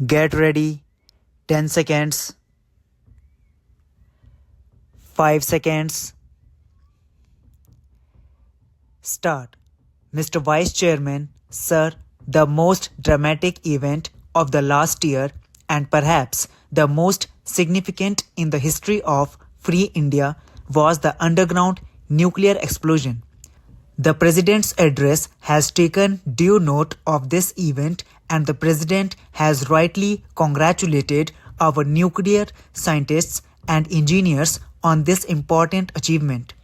Get ready. 10 seconds. 5 seconds. Start. Mr. Vice Chairman, sir, the most dramatic event of the last year and perhaps the most significant in the history of Free India was the underground nuclear explosion. The President's address has taken due note of this event and the President has rightly congratulated our nuclear scientists and engineers on this important achievement.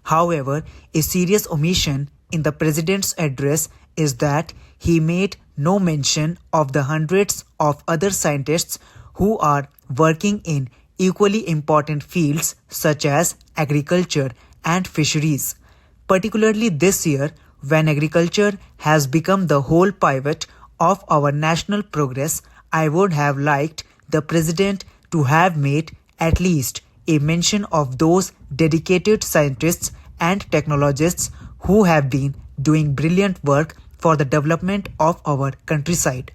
However, a serious omission in the President's address is that he made no mention of the hundreds of other scientists who are working in equally important fields such as agriculture and fisheries. Particularly this year, when agriculture has become the whole pivot of our national progress, I would have liked the President to have made at least a mention of those dedicated scientists and technologists who have been doing brilliant work for the development of our countryside.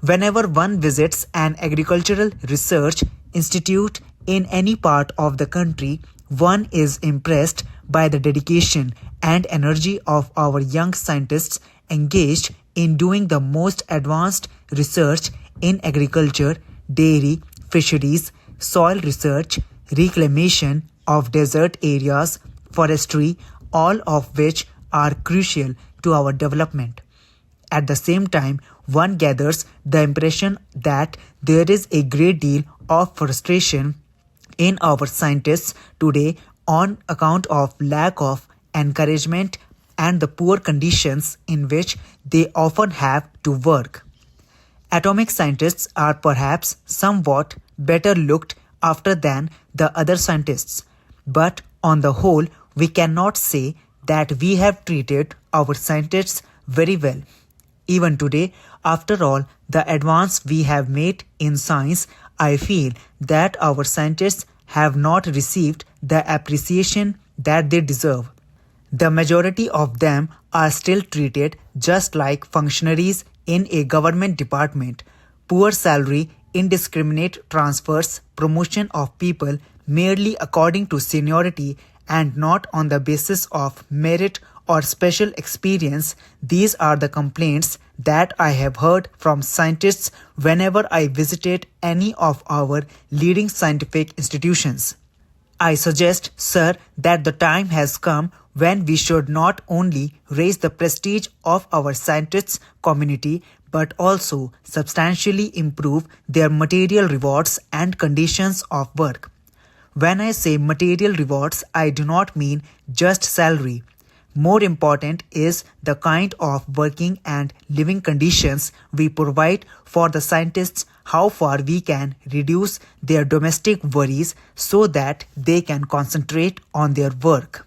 Whenever one visits an agricultural research institute in any part of the country, one is impressed by the dedication and energy of our young scientists engaged in doing the most advanced research in agriculture, dairy, fisheries, soil research, reclamation of desert areas, forestry, all of which are crucial to our development. At the same time, one gathers the impression that there is a great deal of frustration in our scientists today on account of lack of encouragement and the poor conditions in which they often have to work. Atomic scientists are perhaps somewhat better looked after than the other scientists, but on the whole, we cannot say that we have treated our scientists very well. Even today, after all the advance we have made in science, I feel that our scientists have not received the appreciation that they deserve. The majority of them are still treated just like functionaries in a government department. Poor salary, indiscriminate transfers, promotion of people merely according to seniority and not on the basis of merit or special experience, these are the complaints that I have heard from scientists whenever I visited any of our leading scientific institutions. I suggest, sir, that the time has come when we should not only raise the prestige of our scientists community but also substantially improve their material rewards and conditions of work. When I say material rewards, I do not mean just salary. More important is the kind of working and living conditions we provide for the scientists, how far we can reduce their domestic worries so that they can concentrate on their work.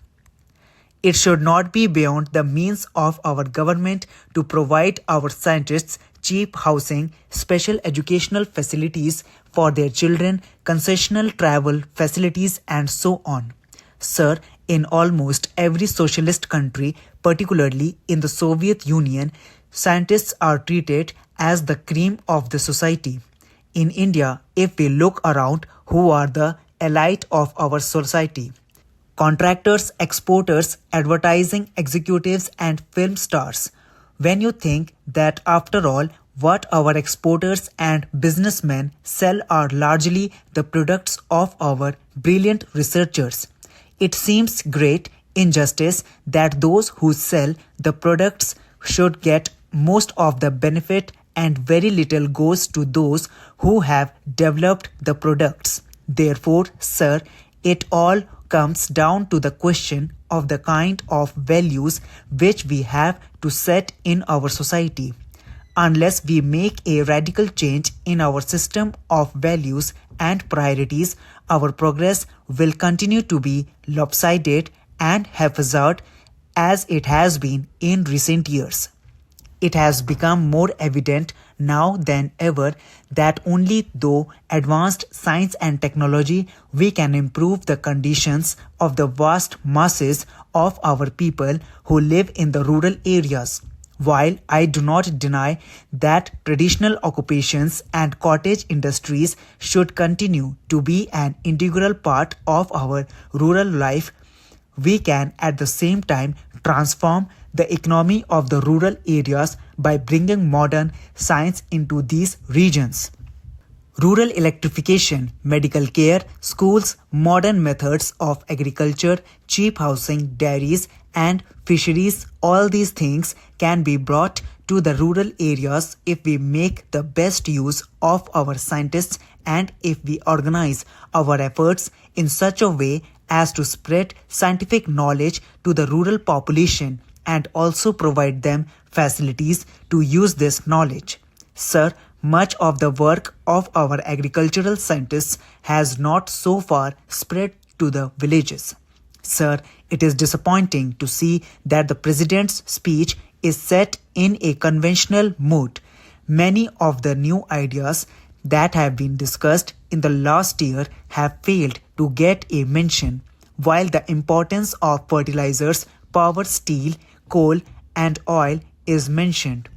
It should not be beyond the means of our government to provide our scientists cheap housing, special educational facilities for their children, concessional travel facilities and so on. Sir, in almost every socialist country, particularly in the Soviet Union, scientists are treated as the cream of the society. In India, if we look around, who are the elite of our society? Contractors, exporters, advertising executives and film stars. When you think that after all, what our exporters and businessmen sell are largely the products of our brilliant researchers, it seems great injustice that those who sell the products should get most of the benefit and very little goes to those who have developed the products. Therefore, sir, it all comes down to the question of the kind of values which we have to set in our society. Unless we make a radical change in our system of values and priorities, our progress will continue to be lopsided and haphazard as it has been in recent years. It has become more evident now than ever that only through advanced science and technology we can improve the conditions of the vast masses of our people who live in the rural areas. While I do not deny that traditional occupations and cottage industries should continue to be an integral part of our rural life, we can at the same time transform the economy of the rural areas by bringing modern science into these regions. Rural electrification, medical care, schools, modern methods of agriculture, cheap housing, dairies, and fisheries, all these things can be brought to the rural areas if we make the best use of our scientists and if we organize our efforts in such a way as to spread scientific knowledge to the rural population and also provide them facilities to use this knowledge. Sir, much of the work of our agricultural scientists has not so far spread to the villages. Sir, it is disappointing to see that the President's speech is set in a conventional mood. Many of the new ideas that have been discussed in the last year have failed to get a mention, while the importance of fertilizers, power, steel, coal, and oil is mentioned.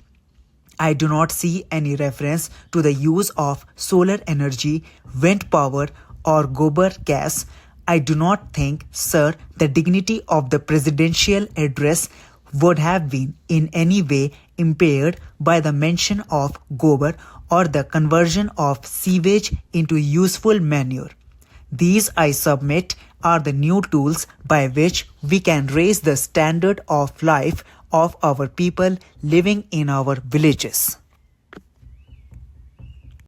I do not see any reference to the use of solar energy, wind power, or gobar gas. I do not think, sir, the dignity of the presidential address would have been in any way impaired by the mention of gobar or the conversion of sewage into useful manure. These, I submit, are the new tools by which we can raise the standard of life of our people living in our villages.